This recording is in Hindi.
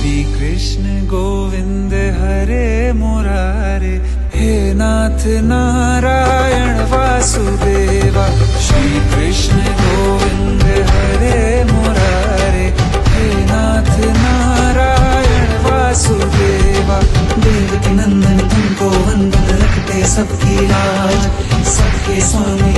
श्री कृष्ण गोविंद हरे मुरारे, हे नाथ नारायण वासुदेवा। श्री कृष्ण गोविंद हरे मुरारे, हे नाथ नारायण वासुदेवा। देवकी नंदन तुमको वंदन, रखते सबकी लाज, सबके स्वामी